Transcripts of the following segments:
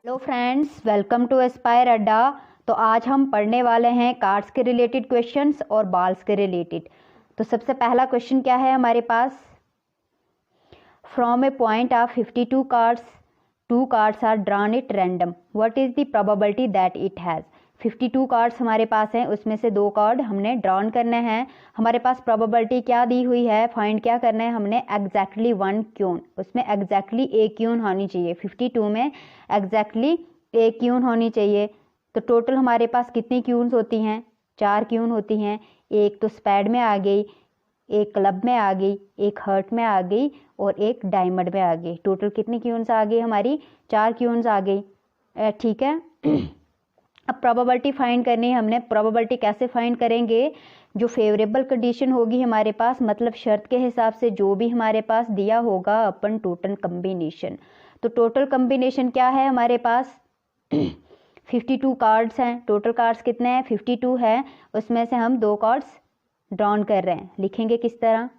Hello friends, welcome to Aspire Adda. तो आज हम पढ़ने वाले हैं कार्ड्स के रिलेटेड क्वेश्चंस और बॉल्स के रिलेटेड। तो सबसे पहला क्वेश्चन क्या है हमारे पास, from a point of 52 cards 2 cards are drawn at random, what is the probability that it has. 52 cards हमारे पास हैं, उसमें से 2 कार्ड हमने ड्रॉन करने हैं। हमारे पास प्रोबेबिलिटी क्या दी हुई है, फाइंड क्या करना है हमने, एग्जैक्टली 1 क्यून, उसमें एग्जैक्टली 1 क्यून होनी चाहिए। 52 में एग्जैक्टली 1 क्यून होनी चाहिए। तो टोटल हमारे पास कितनी क्यून्स होती हैं, 4 क्यून होती हैं। एक तो स्पैड में आ गई, एक क्लब में आ गई, एक हर्ट में आ गई और एक डायमंड में आ गई। टोटल कितनी क्यून्स आ गई हमारी, 4 क्यून्स आ गई। ठीक है। अब प्रोबेबिलिटी फाइंड करनी है हमने। प्रोबेबिलिटी कैसे फाइंड करेंगे, जो फेवरेबल कंडीशन होगी हमारे पास, मतलब शर्त के हिसाब से जो भी हमारे पास दिया होगा अपन टोटल कम्बिनेशन। तो टोटल कम्बिनेशन क्या है हमारे पास 52 कार्ड्स हैं। टोटल कार्ड्स कितने हैं, 52 है। उसमें से हम 2 कार्ड्स ड्रॉन कर रहे हैं, लिखेंगे किस तरह,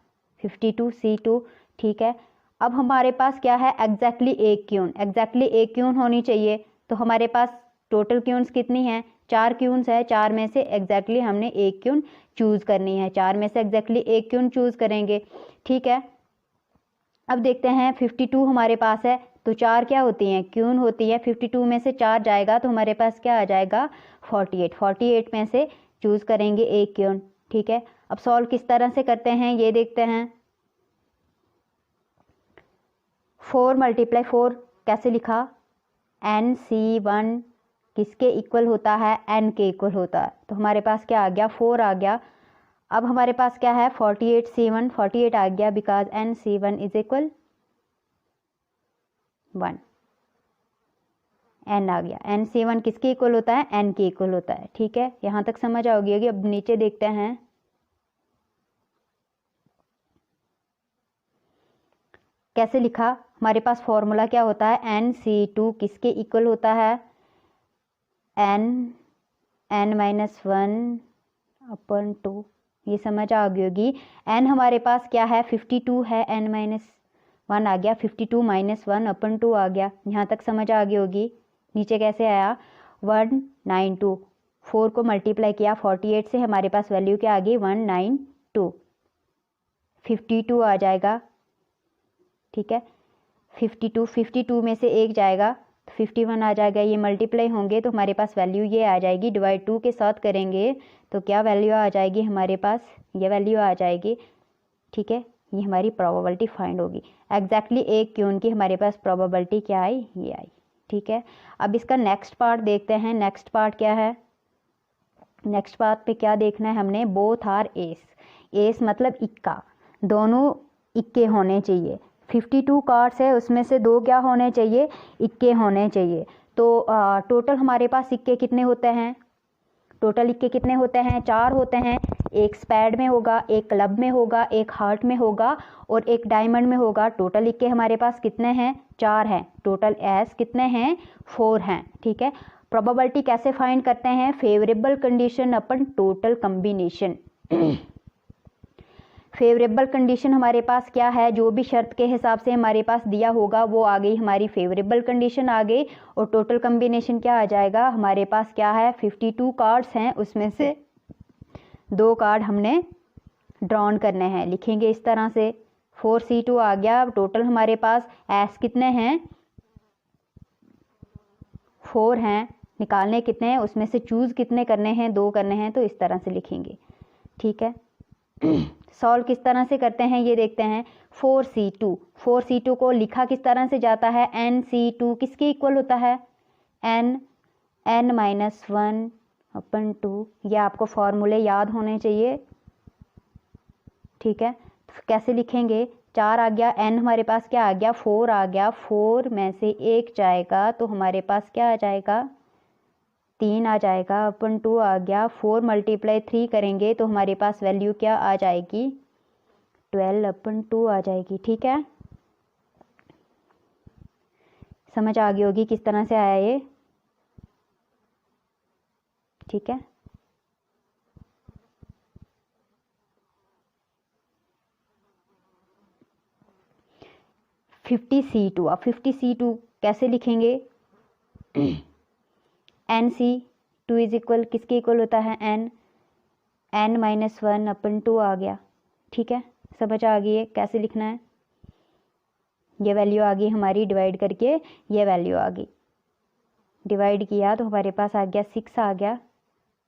52 C2। ठीक है। अब हमारे पास क्या है, एग्जैक्टली 1 क्यून, एग्जैक्टली 1 क्यून होनी चाहिए। तो हमारे पास टोटल क्यून्स कितनी हैं, 4 क्यून्स है। 4 में से एग्जैक्टली हमने 1 क्यून चूज़ करनी है। 4 में से एग्जैक्टली 1 क्यून चूज़ करेंगे। ठीक है। अब देखते हैं 52 हमारे पास है, तो 4 क्या होती हैं, क्यून होती है। 52 में से 4 जाएगा तो हमारे पास क्या आ जाएगा, 48। 48 में से चूज़ करेंगे 1 क्यून। ठीक है। अब सॉल्व किस तरह से करते हैं ये देखते हैं। 4 × 4 कैसे लिखा, NC1 किसके इक्वल होता है, n के इक्वल होता है। तो हमारे पास क्या आ गया, 4 आ गया। अब हमारे पास क्या है, 48C1, 48 आ गया, because NC1 is equal 1, n आ गया। NC1 किसके इक्वल होता है, n के इक्वल होता है। ठीक है, यहाँ तक समझ आओगी। अब नीचे देखते हैं, कैसे लिखा। हमारे पास फॉर्मूला क्या होता है, NC2 किसके इक्वल होता है, n-1/2। ये समझ आ गई होगी। n हमारे पास क्या है, 52 है, n-1 आ गया, 52 - 1/2 आ गया। यहाँ तक समझ आ गई होगी। नीचे कैसे आया, 192, 4 को मल्टीप्लाई किया 48 से, हमारे पास वैल्यू क्या आ गई, 192, 52 आ जाएगा। ठीक है। 52 में से 1 जाएगा तो 51 आ जाएगा। ये मल्टीप्लाई होंगे तो हमारे पास वैल्यू ये आ जाएगी, डिवाइड 2 के साथ करेंगे तो क्या वैल्यू आ जाएगी हमारे पास, ये वैल्यू आ जाएगी। ठीक है। ये हमारी प्रोबेबिलिटी फाइंड होगी। एग्जैक्टली 1 क्यून की हमारे पास प्रोबेबिलिटी क्या आई, ये आई। ठीक है। अब इसका नेक्स्ट पार्ट देखते हैं। नेक्स्ट पार्ट क्या है, नेक्स्ट पार्ट पे क्या देखना है हमने, बोथ आर एस। एस मतलब इक्का, दोनों इक्के होने चाहिए। 52 कार्ड्स है, उसमें से 2 क्या होने चाहिए, इक्के होने चाहिए। तो टोटल हमारे पास इक्के कितने होते हैं, टोटल इक्के कितने होते हैं, 4 होते हैं। एक स्पैड में होगा, एक क्लब में होगा, एक हार्ट में होगा और एक डायमंड में होगा। टोटल इक्के हमारे पास कितने हैं, 4 हैं। टोटल एस कितने हैं, 4 हैं। ठीक है। प्रोबेबिलिटी कैसे फाइंड करते हैं, favourable condition upon total combination. Favourable condition हमारे पास क्या है, जो भी शर्त के हिसाब से हमारे पास दिया होगा वो आ गई, हमारी फेवरेबल कंडीशन आ गई। और टोटल कम्बिनेशन क्या आ जाएगा, हमारे पास क्या है, 52 कार्ड्स हैं, उसमें से 2 कार्ड हमने ड्रॉन करने हैं, लिखेंगे इस तरह से। 4C2 आ गया। टोटल हमारे पास एस कितने हैं, 4 हैं। निकालने कितने हैं, उसमें से चूज़ कितने करने हैं, 2 करने हैं, तो इस तरह से लिखेंगे। ठीक है। सॉल्व किस तरह से करते हैं ये देखते हैं। 4C2 को लिखा किस तरह से जाता है, NC2 किसके इक्वल होता है, n-1/2। ये आपको फॉर्मूले याद होने चाहिए। ठीक है। तो कैसे लिखेंगे, 4 आ गया, n हमारे पास क्या आ गया, 4 आ गया। 4 में से 1 जाएगा तो हमारे पास क्या आ जाएगा, 3 आ जाएगा, 1/2 आ गया। 4 × 3 करेंगे तो हमारे पास वैल्यू क्या आ जाएगी, 12/2 आ जाएगी। ठीक है। समझ आ गई होगी किस तरह से आया ये। ठीक है। अब 50C2 कैसे लिखेंगे, NC2 इज इक्वल किसके इक्वल होता है, n-1/2 आ गया। ठीक है, समझ आ गई है कैसे लिखना है। ये वैल्यू आ गई हमारी, डिवाइड करके ये वैल्यू आ गई, डिवाइड किया तो हमारे पास आ गया 6 आ गया,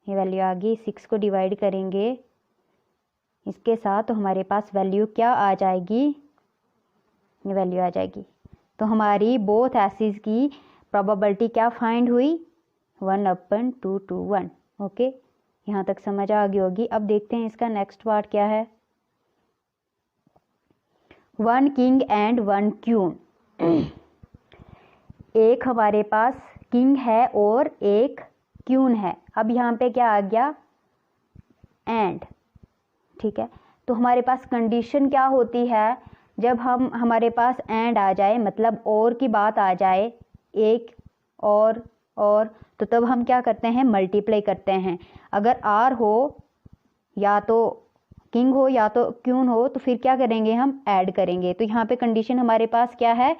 ये वैल्यू आ गई। 6 को डिवाइड करेंगे इसके साथ तो हमारे पास वैल्यू क्या आ जाएगी, ये वैल्यू आ जाएगी। तो हमारी बोथ एसिस की प्रोबेबिलिटी क्या फाइंड हुई, 1/2 ओके, यहाँ तक समझ आ गई होगी। अब देखते हैं इसका नेक्स्ट पार्ट क्या है। 1 किंग एंड 1 क्वीन, एक हमारे पास किंग है और एक क्वीन है। अब यहाँ पे क्या आ गया, एंड। ठीक है, तो हमारे पास कंडीशन क्या होती है, जब हमारे पास एंड आ जाए, मतलब और की बात आ जाए, एक और तो तब हम क्या करते हैं, मल्टीप्लाई करते हैं। अगर आर हो या तो किंग हो या तो क्वीन हो तो फिर क्या करेंगे, हम ऐड करेंगे। तो यहाँ पे कंडीशन हमारे पास क्या है,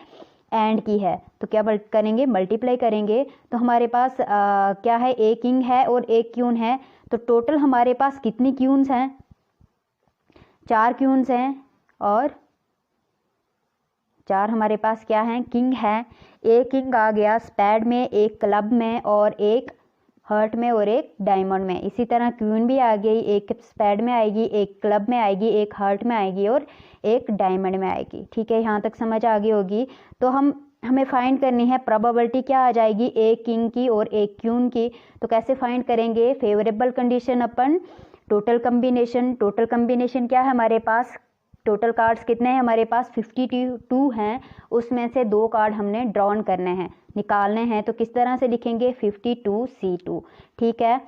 एंड की है, तो क्या करेंगे, मल्टीप्लाई करेंगे। तो हमारे पास क्या है, एक किंग है और एक क्वीन है, तो टोटल हमारे पास कितनी क्वीन्स हैं, 4 क्वीन्स हैं और 4 हमारे पास क्या हैं, किंग है। एक किंग आ गया स्पैड में, एक क्लब में और एक हर्ट में और एक डायमंड में। इसी तरह क्वीन भी आ गई, एक स्पैड में आएगी, एक क्लब में आएगी, एक हर्ट में आएगी और एक डायमंड में आएगी। ठीक है, यहाँ तक समझ आ गई होगी। तो हमें फाइंड करनी है प्रोबेबिलिटी क्या आ जाएगी, एक किंग की और एक क्वीन की। तो कैसे फाइंड करेंगे, favourable condition upon total combination. Total combination क्या है हमारे पास, टोटल कार्ड्स कितने हैं हमारे पास, 52 हैं, उसमें से 2 कार्ड हमने ड्रॉन करने हैं, निकालने हैं। तो किस तरह से लिखेंगे, 52C2। ठीक है,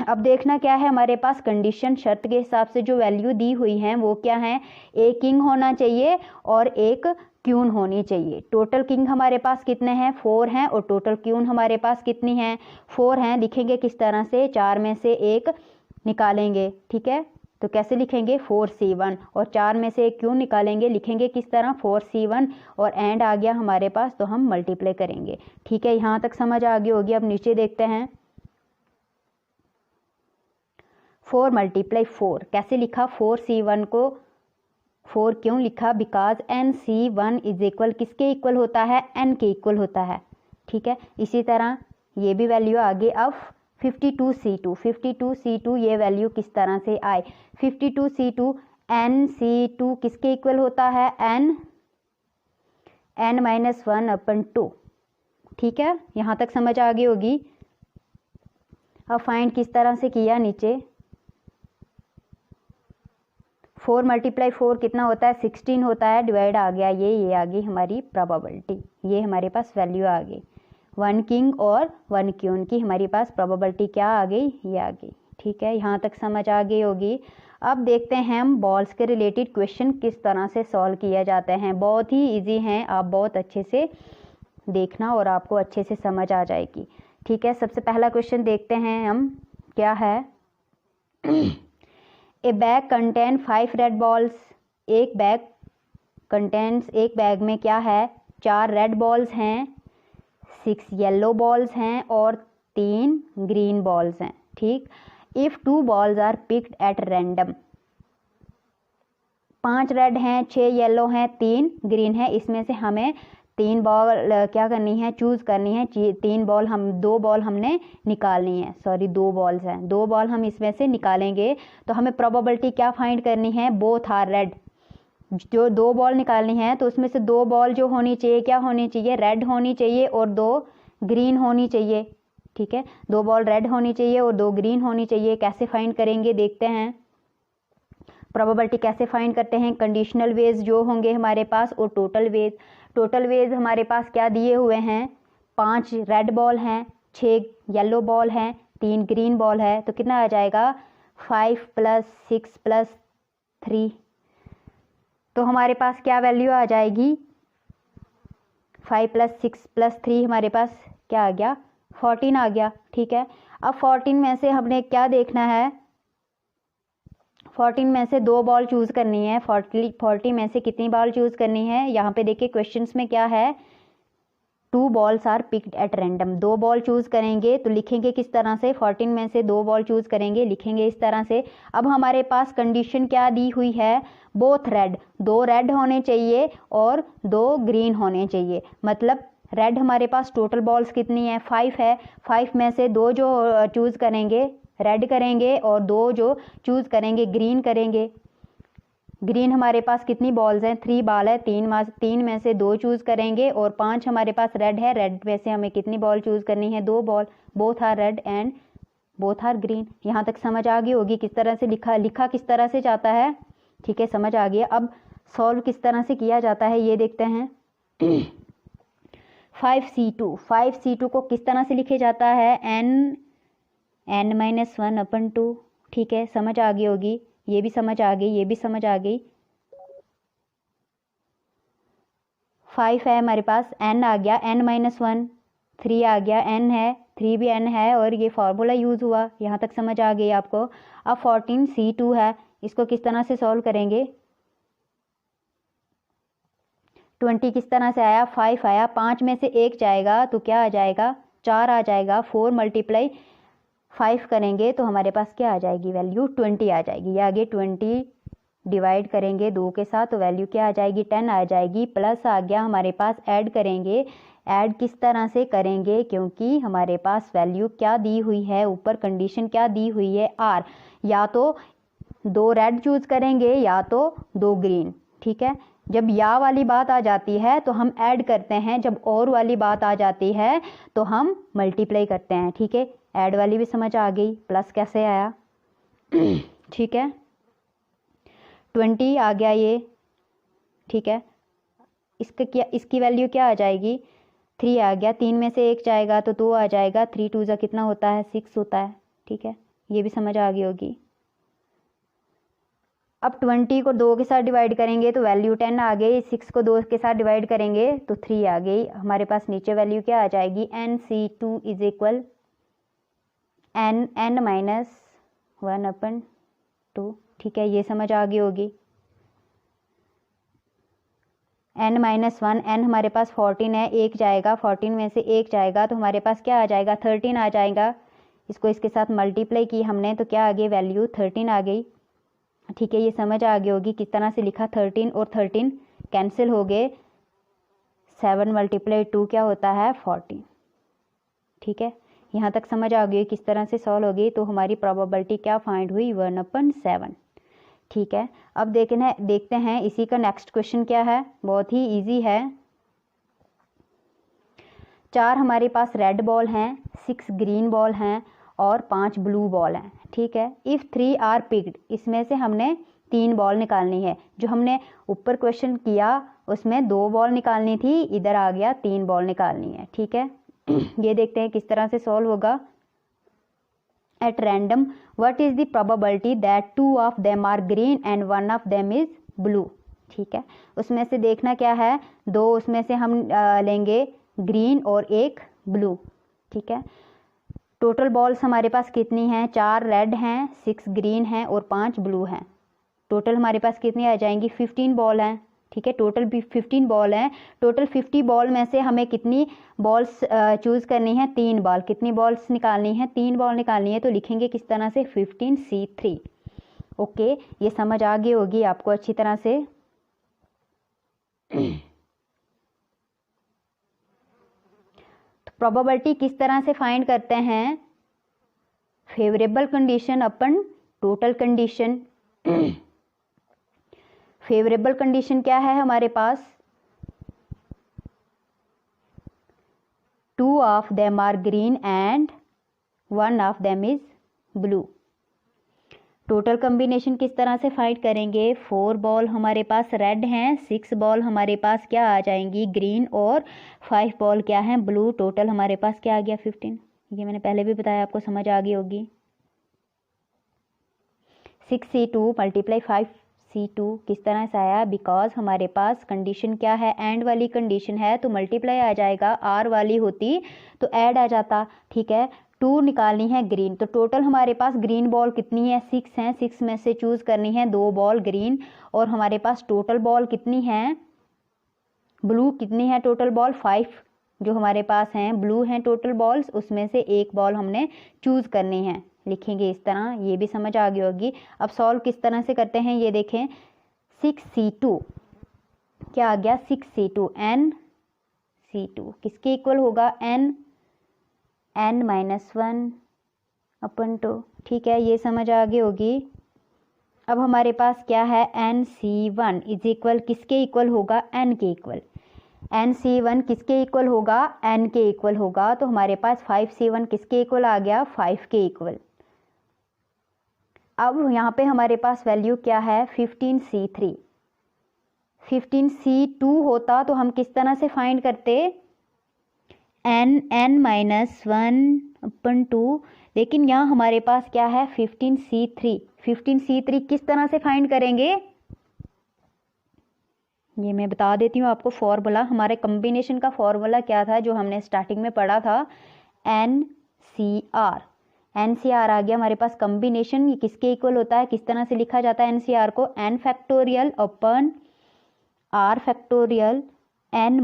अब देखना क्या है हमारे पास, कंडीशन शर्त के हिसाब से जो वैल्यू दी हुई हैं वो क्या है, एक किंग होना चाहिए और एक क्वीन होनी चाहिए। टोटल किंग हमारे पास कितने हैं, 4 हैं, और टोटल क्वीन हमारे पास कितनी हैं, 4 हैं। लिखेंगे किस तरह से, 4 में से एक निकालेंगे। ठीक है, तो कैसे लिखेंगे, 4C1, और 4 में से एक क्वीन निकालेंगे, लिखेंगे किस तरह, 4C1, और एंड आ गया हमारे पास, तो हम मल्टीप्लाई करेंगे। ठीक है, यहाँ तक समझ आ गई होगी। अब नीचे देखते हैं, 4 × 4 कैसे लिखा, 4C1 को 4 क्यों लिखा, बिकॉज NC1 इज इक्वल किसके इक्वल होता है, n के इक्वल होता है। ठीक है, इसी तरह ये भी वैल्यू आगे। अब 52C2 ये वैल्यू किस तरह से आए, 52C2 NC2 किसके इक्वल होता है, n-1/2। ठीक है, यहाँ तक समझ आ गई होगी। अब फाइंड किस तरह से किया, नीचे 4 × 4 कितना होता है, 16 होता है, डिवाइड आ गया, ये आ गई हमारी प्रोबेबिलिटी, ये हमारे पास वैल्यू आ गई। 1 किंग और 1 क्वीन की हमारी पास प्रोबेबिलिटी क्या आ गई, ये आ गई। ठीक है, यहाँ तक समझ आ गई होगी। अब देखते हैं हम बॉल्स के रिलेटेड क्वेश्चन किस तरह से सॉल्व किया जाते हैं। बहुत ही इजी हैं, आप बहुत अच्छे से देखना और आपको अच्छे से समझ आ जाएगी। ठीक है, सबसे पहला क्वेश्चन देखते हैं हम, क्या है, ए बैग कंटेन 5 रेड बॉल्स, एक बैग में क्या है, 4 रेड बॉल्स हैं, 6 येलो बॉल्स हैं और 3 ग्रीन बॉल्स हैं। ठीक, if 2 balls are picked at random, 5 red हैं, 6 येलो हैं, 3 ग्रीन है, इसमें से हमें 3 बॉल क्या करनी है, चूज़ करनी है। 3 बॉल 2 बॉल हमने निकालनी है, सॉरी 2 बॉल्स हैं, 2 बॉल हम इसमें से निकालेंगे। तो हमें प्रोबेबिलिटी क्या फाइंड करनी है, बोथ आर रेड, जो 2 बॉल निकालनी है तो उसमें से 2 बॉल जो होनी चाहिए, क्या होनी चाहिए, रेड होनी चाहिए और 2 ग्रीन होनी चाहिए। ठीक है, 2 बॉल रेड होनी चाहिए और 2 ग्रीन होनी चाहिए। कैसे फाइंड करेंगे, देखते हैं प्रोबेबिलिटी कैसे फाइंड करते हैं। कंडीशनल वेज जो होंगे हमारे पास और टोटल वेज हमारे पास क्या दिए हुए हैं, 5 रेड बॉल हैं, 6 येलो बॉल हैं, 3 ग्रीन बॉल है, तो कितना आ जाएगा, 5 + 6 + 3, तो हमारे पास क्या वैल्यू आ जाएगी, 5 + 6 + 3 हमारे पास क्या आ गया, 14 आ गया। ठीक है, अब 14 में से हमने क्या देखना है, 14 में से 2 बॉल चूज़ करनी है। 40 में से कितनी बॉल चूज़ करनी है, यहाँ पे देखिए क्वेश्चंस में क्या है, 2 balls are picked at random, 2 ball choose करेंगे तो लिखेंगे किस तरह से, 14 में से 2 बॉल चूज़ करेंगे, लिखेंगे इस तरह से। अब हमारे पास कंडीशन क्या दी हुई है, बोथ रेड, 2 रेड होने चाहिए और 2 ग्रीन होने चाहिए। मतलब रेड हमारे पास टोटल बॉल्स कितनी है, 5 है, 5 में से 2 जो चूज़ करेंगे रेड करेंगे और 2 जो चूज़ करेंगे ग्रीन करेंगे। ग्रीन हमारे पास कितनी बॉल्स हैं, 3 बॉल है, 3 में से 2 चूज़ करेंगे और 5 हमारे पास रेड है, रेड में से हमें कितनी बॉल चूज़ करनी है, 2 ball. Both are red and both are green. यहाँ तक समझ आ गई होगी किस तरह से लिखा किस तरह से जाता है, ठीक है, समझ आ गया। अब सॉल्व किस तरह से किया जाता है ये देखते हैं। 5C2 को किस तरह से लिखे जाता है, n-1/2, ठीक है, समझ आ गई होगी, ये भी समझ आ गई, ये भी समझ आ गई। 5 है हमारे पास, n आ गया, n-1, 3 आ गया, n है, 3 भी n है और ये फार्मूला यूज़ हुआ, यहाँ तक समझ आ गई आपको। अब 14C2 है, इसको किस तरह से सॉल्व करेंगे, 20 किस तरह से आया, 5 आया, 5 में से 1 जाएगा तो क्या आ जाएगा, 4 आ जाएगा। 4 × 5 करेंगे तो हमारे पास क्या आ जाएगी, वैल्यू 20 आ जाएगी। ये आगे 20 डिवाइड करेंगे 2 के साथ तो वैल्यू क्या आ जाएगी, 10 आ जाएगी। प्लस आ गया हमारे पास, ऐड करेंगे, ऐड किस तरह से करेंगे, क्योंकि हमारे पास वैल्यू क्या दी हुई है, ऊपर कंडीशन क्या दी हुई है, आर, या तो 2 रेड चूज़ करेंगे या तो 2 ग्रीन, ठीक है। जब या वाली बात आ जाती है तो हम ऐड करते हैं, जब और वाली बात आ जाती है तो हम मल्टीप्लाई करते हैं, ठीक है। ऐड वाली भी समझ आ गई, प्लस कैसे आया, ठीक है, 20 आ गया ये, ठीक है। इसकी वैल्यू क्या आ जाएगी, 3 आ गया, 3 में से 1 जाएगा तो 2 आ जाएगा, 3 2 जा कितना होता है, 6 होता है, ठीक है, ये भी समझ आ गई होगी। अब 20 को 2 के साथ डिवाइड करेंगे तो वैल्यू 10 आ गई, 6 को 2 के साथ डिवाइड करेंगे तो 3 आ गई। हमारे पास नीचे वैल्यू क्या आ जाएगी, NC2 इज इक्वल n-1/2, ठीक है, ये समझ आ गई होगी। n-1, n हमारे पास 14 है, 1 जाएगा, 14 में से 1 जाएगा तो हमारे पास क्या आ जाएगा, 13 आ जाएगा। इसको इसके साथ मल्टीप्लाई की हमने तो क्या आ गई, वैल्यू 13 आ गई, ठीक है, ये समझ आ गई होगी किस तरह से लिखा। 13 और 13 कैंसिल हो गए, 7 × 2 क्या होता है, 14, ठीक है, यहाँ तक समझ आ गई किस तरह से सॉल्व होगी। तो हमारी प्रोबेबिलिटी क्या फाइंड हुई, 1/7, ठीक है। अब देखते हैं इसी का नेक्स्ट क्वेश्चन क्या है, बहुत ही इजी है। 4 हमारे पास रेड बॉल हैं, 6 ग्रीन बॉल हैं और 5 ब्लू बॉल हैं, ठीक है। इफ़ 3 आर पिक्ड, इसमें से हमने 3 बॉल निकालनी है। जो हमने ऊपर क्वेश्चन किया उसमें 2 बॉल निकालनी थी, इधर आ गया 3 बॉल निकालनी है, ठीक है। ये देखते हैं किस तरह से सॉल्व होगा। At random what is the probability that 2 of them are green and 1 of them is blue, ठीक है। उसमें से देखना क्या है, 2 उसमें से हम लेंगे ग्रीन और 1 ब्लू, ठीक है। टोटल बॉल्स हमारे पास कितनी हैं, 4 रेड हैं, 6 ग्रीन हैं और 5 ब्लू हैं। टोटल हमारे पास कितनी आ जाएंगी, 15 बॉल हैं, ठीक है। टोटल भी 15 बॉल हैं। टोटल 50 बॉल में से हमें कितनी बॉल्स चूज़ करनी है, 3 बॉल। कितनी बॉल्स निकालनी है, 3 बॉल निकालनी है। तो लिखेंगे किस तरह से, 15C3, ओके। ये समझ आ गई होगी आपको अच्छी तरह से। तो प्रोबेबिलिटी किस तरह से फाइंड करते हैं, favourable condition upon total condition. Favourable condition क्या है हमारे पास, 2 of them are green and 1 of them is blue. Total combination किस तरह से फाइंड करेंगे, 4 बॉल हमारे पास रेड हैं, 6 बॉल हमारे पास क्या आ जाएंगी, ग्रीन, और 5 बॉल क्या हैं, ब्लू। टोटल हमारे पास क्या आ गया, 15। ये मैंने पहले भी बताया, आपको समझ आ गई होगी। 6C2 × 5C2 किस तरह से आया, बिकॉज हमारे पास कंडीशन क्या है, एंड वाली कंडीशन है तो मल्टीप्लाई आ जाएगा, आर वाली होती तो ऐड आ जाता, ठीक है। 2 निकालनी है ग्रीन, तो टोटल हमारे पास ग्रीन बॉल कितनी है, 6 हैं, 6 में से चूज़ करनी है 2 बॉल ग्रीन, और हमारे पास टोटल बॉल कितनी है, ब्लू कितनी है, टोटल बॉल 5 जो हमारे पास हैं ब्लू हैं टोटल बॉल्स, उसमें से एक बॉल हमने चूज़ करनी है, लिखेंगे इस तरह, ये भी समझ आ गई होगी। अब सॉल्व किस तरह से करते हैं ये देखें। 6c2 क्या आ गया, 6c2 nc2 किसके इक्वल होगा, n-1/2, ठीक है, ये समझ आ गई होगी। अब हमारे पास क्या है, nc1 इज इक्वल किसके इक्वल होगा, n के इक्वल। nc1 किसके इक्वल होगा, n के इक्वल होगा, तो हमारे पास 5c1 किसके इक्वल आ गया, 5 के इक्वल। अब यहाँ पे हमारे पास वैल्यू क्या है, 15c3। 15c2 होता तो हम किस तरह से फाइंड करते, n-1/2, लेकिन यहाँ हमारे पास क्या है 15c3। 15c3 किस तरह से फाइंड करेंगे, ये मैं बता देती हूँ आपको। फॉर्मूला, हमारे कॉम्बिनेशन का फॉर्मूला क्या था जो हमने स्टार्टिंग में पढ़ा था, NCR। NCR आ गया हमारे पास कॉम्बिनेशन, ये किसके इक्वल होता है, किस तरह से लिखा जाता है NCR को, n फैक्टोरियल अपन r factorial n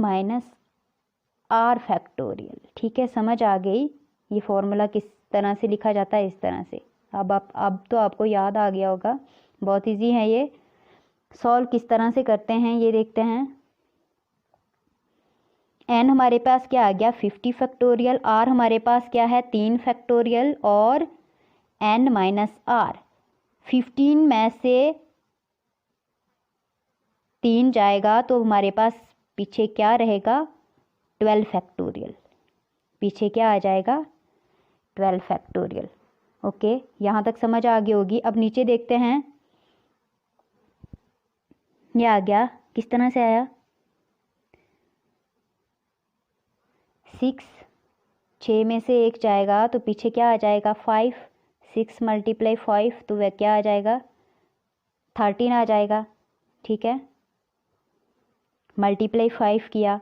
r factorial, ठीक है, समझ आ गई। ये फॉर्मूला किस तरह से लिखा जाता है, इस तरह से। अब तो आपको याद आ गया होगा, बहुत इजी है ये। सॉल्व किस तरह से करते हैं ये देखते हैं। n हमारे पास क्या आ गया 50 फैक्टोरियल, r हमारे पास क्या है 3 फैक्टोरियल और n - r। 15 में से 3 जाएगा तो हमारे पास पीछे क्या रहेगा, 12 फैक्टोरियल। पीछे क्या आ जाएगा, 12 फैक्टोरियल। ओके, यहाँ तक समझ आ गई होगी। अब नीचे देखते हैं, ये आ गया, किस तरह से आया, 6 में से 1 जाएगा तो पीछे क्या आ जाएगा 5। 6 × 5 तो वह क्या आ जाएगा 13 आ जाएगा, ठीक है, मल्टीप्लाई 5 किया,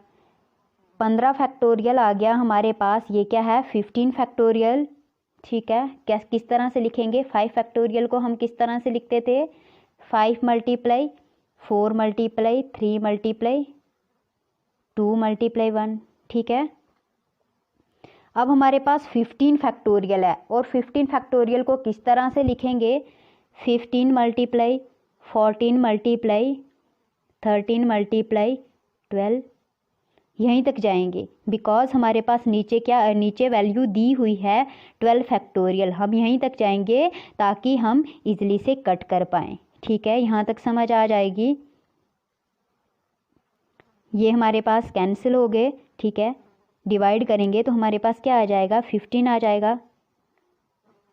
15 फैक्टोरियल आ गया हमारे पास। ये क्या है 15 फैक्टोरियल, ठीक है। किस तरह से लिखेंगे, 5 फैक्टोरियल को हम किस तरह से लिखते थे, 5 × 4 × 3 × 2 × 1, ठीक है। अब हमारे पास 15 फैक्टोरियल है और 15 फैक्टोरियल को किस तरह से लिखेंगे, 15 × 14 × 13 × 12, यहीं तक जाएंगे बिकॉज हमारे पास नीचे क्या, नीचे वैल्यू दी हुई है 12 फैक्टोरियल, हम यहीं तक जाएंगे ताकि हम इजीली से कट कर पाएँ, ठीक है। यहाँ तक समझ आ जाएगी। ये हमारे पास कैंसिल हो गए, ठीक है। डिवाइड करेंगे तो हमारे पास क्या आ जाएगा 15 आ जाएगा।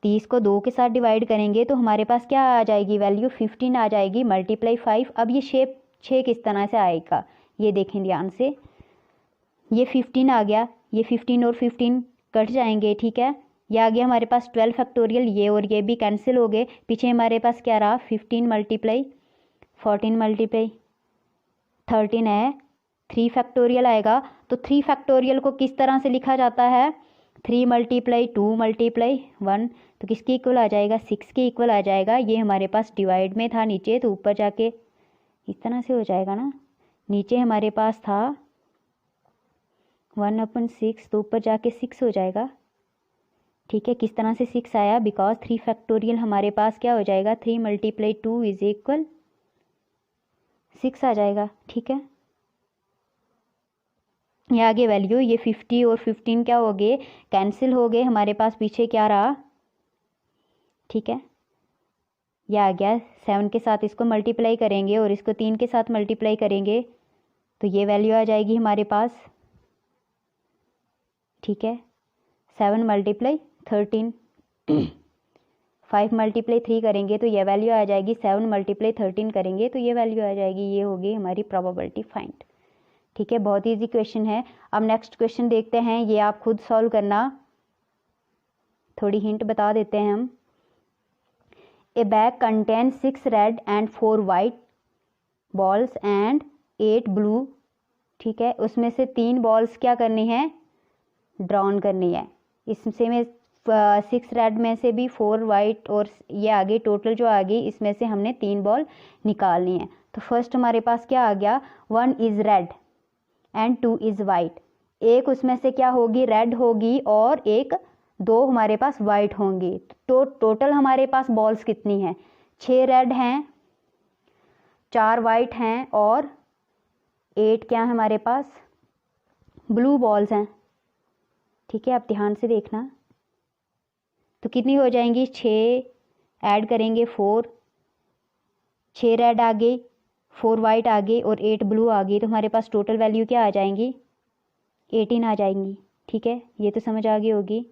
30 को 2 के साथ डिवाइड करेंगे तो हमारे पास क्या आ जाएगी वैल्यू 15 आ जाएगी × 5। अब ये शेप 6 किस तरह से आएगा ये देखें ध्यान से, ये 15 आ गया, ये 15 और 15 कट जाएंगे, ठीक है। ये आ गया हमारे पास 12 फैक्टोरियल, ये और ये भी कैंसिल हो गए। पीछे हमारे पास क्या रहा 15 × 14 × 13 है, 3 फैक्टोरियल आएगा। तो 3 फैक्टोरियल को किस तरह से लिखा जाता है, 3 × 2 × 1, तो किसके इक्वल आ जाएगा 6 के इक्वल आ जाएगा। ये हमारे पास डिवाइड में था नीचे, तो ऊपर जाके इस तरह से हो जाएगा ना, नीचे हमारे पास था 1/6 तो ऊपर जाके 6 हो जाएगा, ठीक है। किस तरह से 6 आया, बिकॉज 3 फैक्टोरियल हमारे पास क्या हो जाएगा 3 × 2 = 6 आ जाएगा, ठीक है। ये आगे वैल्यू, ये 50 और 15 क्या हो गए कैंसिल हो गए, हमारे पास पीछे क्या रहा, ठीक है। यह आ गया 7 के साथ इसको मल्टीप्लाई करेंगे और इसको 3 के साथ मल्टीप्लाई करेंगे तो ये वैल्यू आ जाएगी हमारे पास, ठीक है। 7 × 13 5 × 3 करेंगे तो ये वैल्यू आ जाएगी, 7 × 13 करेंगे तो ये वैल्यू आ जाएगी। ये होगी हमारी प्रोबेबिलिटी फाइंड, ठीक है। बहुत इजी क्वेश्चन है। अब नेक्स्ट क्वेश्चन देखते हैं, ये आप खुद सॉल्व करना, थोड़ी हिंट बता देते हैं हम। ए bag contain 6 red and 4 white balls and 8 blue, ठीक है। उसमें से 3 बॉल्स क्या करनी है, ड्रॉन करनी है। इससे में 6 रेड में से भी 4 वाइट और ये आगे टोटल जो आ गई, इसमें से हमने 3 बॉल निकालनी है। तो फर्स्ट हमारे पास क्या आ गया, 1 is red and 2 is white. एक उसमें से क्या होगी, रेड होगी, और एक 2 हमारे पास वाइट होंगी। तो टोटल हमारे पास बॉल्स कितनी हैं, 6 रेड हैं, 4 वाइट हैं और 8 क्या है हमारे पास, ब्लू बॉल्स हैं। ठीक है, आप ध्यान से देखना। तो कितनी हो जाएंगी, 6 ऐड करेंगे 4, 6 रेड आ गई, 4 वाइट आ गई और 8 ब्लू आ गई। तो हमारे पास टोटल वैल्यू क्या आ जाएंगी, 18 आ जाएंगी। ठीक है, ये तो समझ आ गई होगी।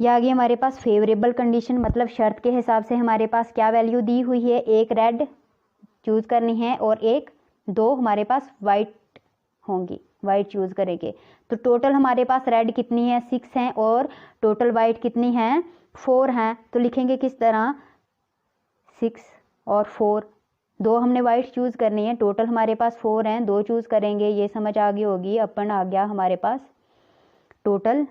यह आ गई हमारे पास फेवरेबल कंडीशन, मतलब शर्त के हिसाब से हमारे पास क्या वैल्यू दी हुई है, एक रेड चूज़ करनी है और 2 हमारे पास वाइट होंगी, वाइट चूज़ करेंगे। तो टोटल हमारे पास रेड कितनी है, 6 हैं और टोटल वाइट कितनी हैं, 4 हैं। तो लिखेंगे किस तरह, 6 और 4, 2 हमने वाइट चूज़ करनी है, टोटल हमारे पास 4 हैं, 2 चूज़ करेंगे। ये समझ आ गई होगी, अपन आ गया हमारे पास टोटल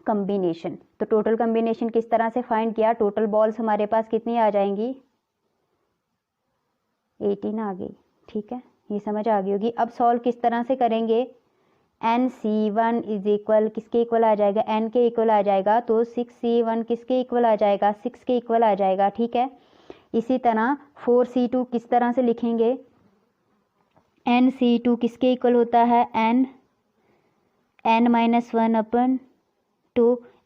कम्बिनेशन। तो टोटल कम्बिनेशन किस तरह से फाइंड किया, टोटल बॉल्स हमारे पास कितनी आ जाएंगी, 18 आ गई। ठीक है, ये समझ आ गई होगी। अब सॉल्व किस तरह से करेंगे, NC1 इज इक्वल किसके इक्वल आ जाएगा, N के इक्वल आ जाएगा। तो 6C1 किसके इक्वल आ जाएगा, 6 के इक्वल आ जाएगा। ठीक है, इसी तरह 4C2 किस तरह से लिखेंगे, NC2 किसके इक्वल होता है, N-1/2।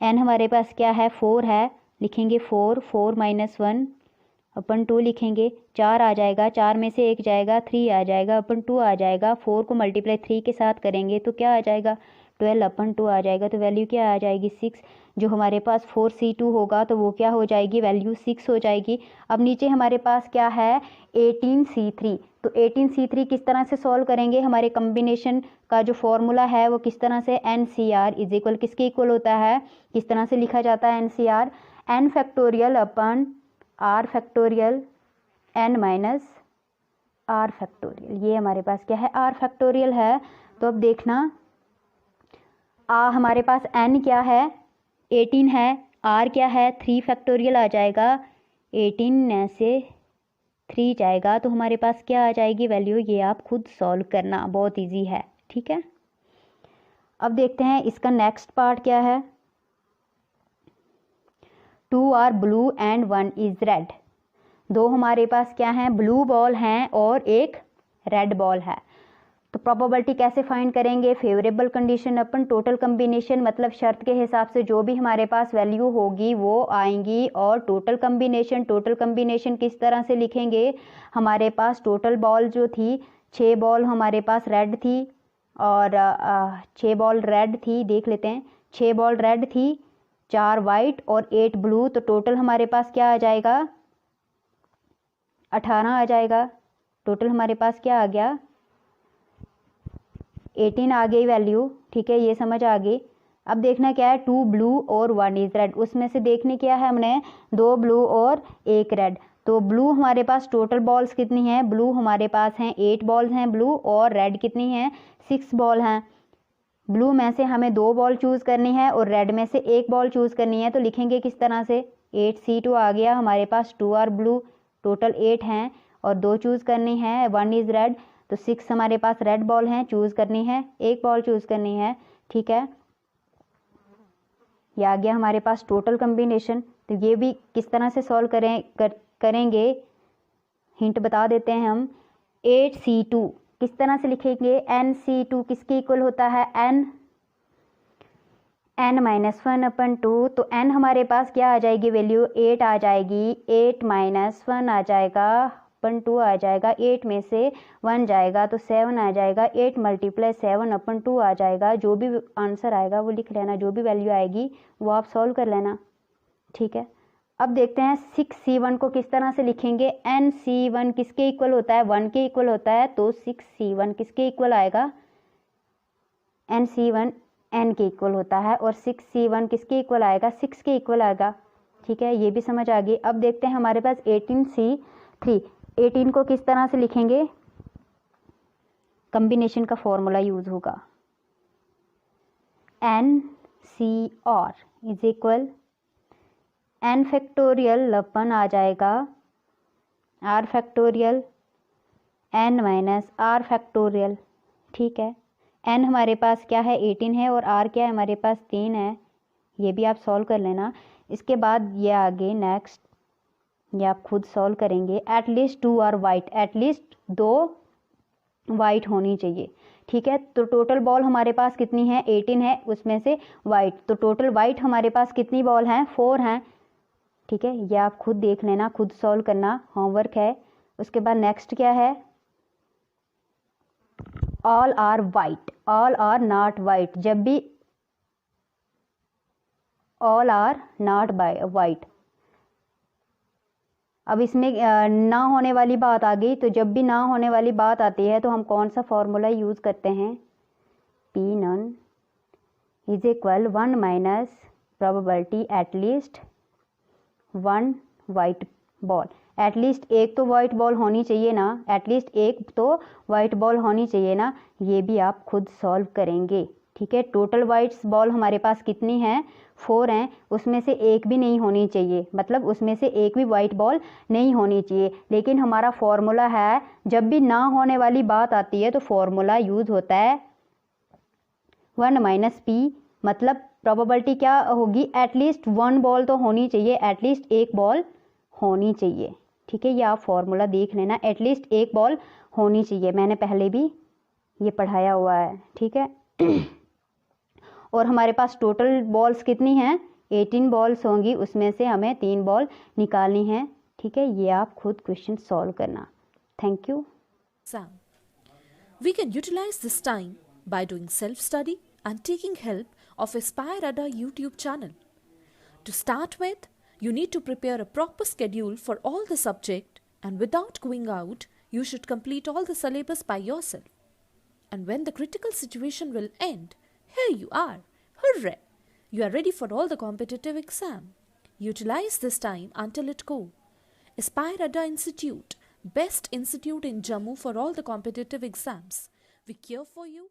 N हमारे पास क्या है, 4 है, लिखेंगे 4, 4-1/2 लिखेंगे। 4 आ जाएगा, 4 में से 1 जाएगा, 3 आ जाएगा, 2 आ जाएगा। 4 को मल्टीप्लाई 3 के साथ करेंगे तो क्या आ जाएगा, 12/2 आ जाएगा। तो वैल्यू क्या आ जाएगी, 6। जो हमारे पास 4C2 होगा तो वो क्या हो जाएगी, वैल्यू 6 हो जाएगी। अब नीचे हमारे पास क्या है, 18C3। तो 18C3 किस तरह से सॉल्व करेंगे, हमारे कम्बिनेशन का जो फॉर्मूला है वो किस तरह से, NCR इज इक्वल किसके इक्वल होता है, किस तरह से लिखा जाता है NCR, N फैक्टोरियल अपन R factorial N minus R factorial. ये हमारे पास क्या है, R फैक्टोरियल है। तो अब देखना, हमारे पास N क्या है, 18 है, R क्या है, 3 फैक्टोरियल आ जाएगा, 18 में से 3 जाएगा तो हमारे पास क्या आ जाएगी वैल्यू, ये आप खुद सॉल्व करना, बहुत इजी है। ठीक है, अब देखते हैं इसका नेक्स्ट पार्ट क्या है। 2 are blue and 1 is red. 2 हमारे पास क्या हैं, ब्लू बॉल हैं और एक रेड बॉल है। तो प्रोबेबिलिटी कैसे फाइंड करेंगे, favourable condition upon total combination, मतलब शर्त के हिसाब से जो भी हमारे पास वैल्यू होगी वो आएंगी। और टोटल कम्बिनेशन किस तरह से लिखेंगे, हमारे पास टोटल बॉल जो थी 6 बॉल हमारे पास रेड थी और 6 बॉल रेड थी, देख लेते हैं, 6 बॉल रेड थी, 4 वाइट और 8 ब्लू। तो टोटल हमारे पास क्या आ जाएगा, 18 आ जाएगा। टोटल हमारे पास क्या आ गया, 18 आ गई वैल्यू। ठीक है, ये समझ आ गई। अब देखना क्या है, 2 ब्लू और 1 इज रेड। उसमें से देखने क्या है हमने, 2 ब्लू और 1 रेड। तो ब्लू हमारे पास टोटल बॉल्स कितनी हैं, ब्लू हमारे पास हैं 8 बॉल्स हैं ब्लू, और रेड कितनी हैं, 6 बॉल हैं। ब्लू में से हमें 2 बॉल चूज़ करनी है और रेड में से 1 बॉल चूज़ करनी है। तो लिखेंगे किस तरह से, 8C2 आ गया हमारे पास, 2 आर ब्लू, टोटल 8 हैं और 2 चूज़ करनी है, 1 इज़ रेड। तो 6 हमारे पास रेड बॉल हैं, चूज़ करनी है, 1 बॉल चूज़ करनी है। ठीक है, ये आ गया हमारे पास टोटल कम्बिनेशन। तो ये भी किस तरह से सॉल्व करेंगे, हिंट बता देते हैं हम। 8C2 किस तरह से लिखेंगे, NC2 किसके इक्वल होता है, N-1/2। तो N हमारे पास क्या आ जाएगी वैल्यू, 8 आ जाएगी, 8-1 आ जाएगा, 2 आ जाएगा, 8 में से 1 जाएगा तो 7 आ जाएगा, 8 × 7/2 आ जाएगा। जो भी आंसर आएगा वो लिख लेना, जो भी वैल्यू आएगी वो आप सॉल्व कर लेना। ठीक है, अब देखते हैं 6C1 को किस तरह से लिखेंगे। NC1 किसके इक्वल होता है, 1 के इक्वल होता है। तो 6C1 किसके इक्वल आएगा, NC1 N के इक्वल होता है और 6C1 किसके इक्वल आएगा, 6 के इक्वल आएगा। ठीक है, ये भी समझ आ गई। अब देखते हैं हमारे पास 18C3, 18 को किस तरह से लिखेंगे, कम्बिनेशन का फॉर्मूला यूज होगा, NCR is equal N factorial upon आ जाएगा R factorial N - R factorial. ठीक है, n हमारे पास क्या है 18 है और r क्या है हमारे पास 3 है। ये भी आप सॉल्व कर लेना। इसके बाद ये आगे नेक्स्ट ये आप खुद सॉल्व करेंगे। At least 2 are white, at least 2 white होनी चाहिए। ठीक है, तो टोटल बॉल हमारे पास कितनी है 18 है, उसमें से वाइट, तो टोटल वाइट हमारे पास कितनी बॉल हैं 4 हैं। ठीक है, ये आप खुद देख लेना, खुद सॉल्व करना, होमवर्क है। उसके बाद नेक्स्ट क्या है, all are white, all are not white, जब भी ऑल आर नॉट वाइट। अब इसमें ना होने वाली बात आ गई, तो जब भी ना होने वाली बात आती है तो हम कौन सा फॉर्मूला यूज़ करते हैं, P none is equal 1 minus probability at least 1 white ball. At least एक तो वाइट बॉल होनी चाहिए ना, एटलीस्ट एक तो वाइट बॉल होनी चाहिए ना, ये भी आप खुद सॉल्व करेंगे। ठीक है, टोटल वाइट्स बॉल हमारे पास कितनी हैं 4 हैं, उसमें से एक भी नहीं होनी चाहिए, मतलब उसमें से एक भी वाइट बॉल नहीं होनी चाहिए। लेकिन हमारा फॉर्मूला है, जब भी ना होने वाली बात आती है तो फॉर्मूला यूज़ होता है 1 माइनस पी, मतलब प्रोबेबिलिटी क्या होगी, एटलीस्ट 1 बॉल तो होनी चाहिए, एटलीस्ट एक बॉल होनी चाहिए। ठीक है, ये आप फॉर्मूला देख लेना, एटलीस्ट एक बॉल होनी चाहिए, मैंने पहले भी ये पढ़ाया हुआ है। ठीक है और हमारे पास टोटल बॉल्स कितनी हैं 18 बॉल्स होंगी, उसमें से हमें 3 बॉल निकालनी है। ठीक है, ये आप खुद क्वेश्चन सॉल्व करना। Thank you. We can utilize this time by doing self-study and taking help of Aspire Ada YouTube channel. To start with, you need to prepare a proper schedule for all the subject, and without going out, you should complete all the syllabus by yourself. And when the critical situation will end, here you are. Hooray! You are ready for all the competitive exam. Utilize this time until it go. Aspire Ada Institute, best institute in Jammu for all the competitive exams. We care for you.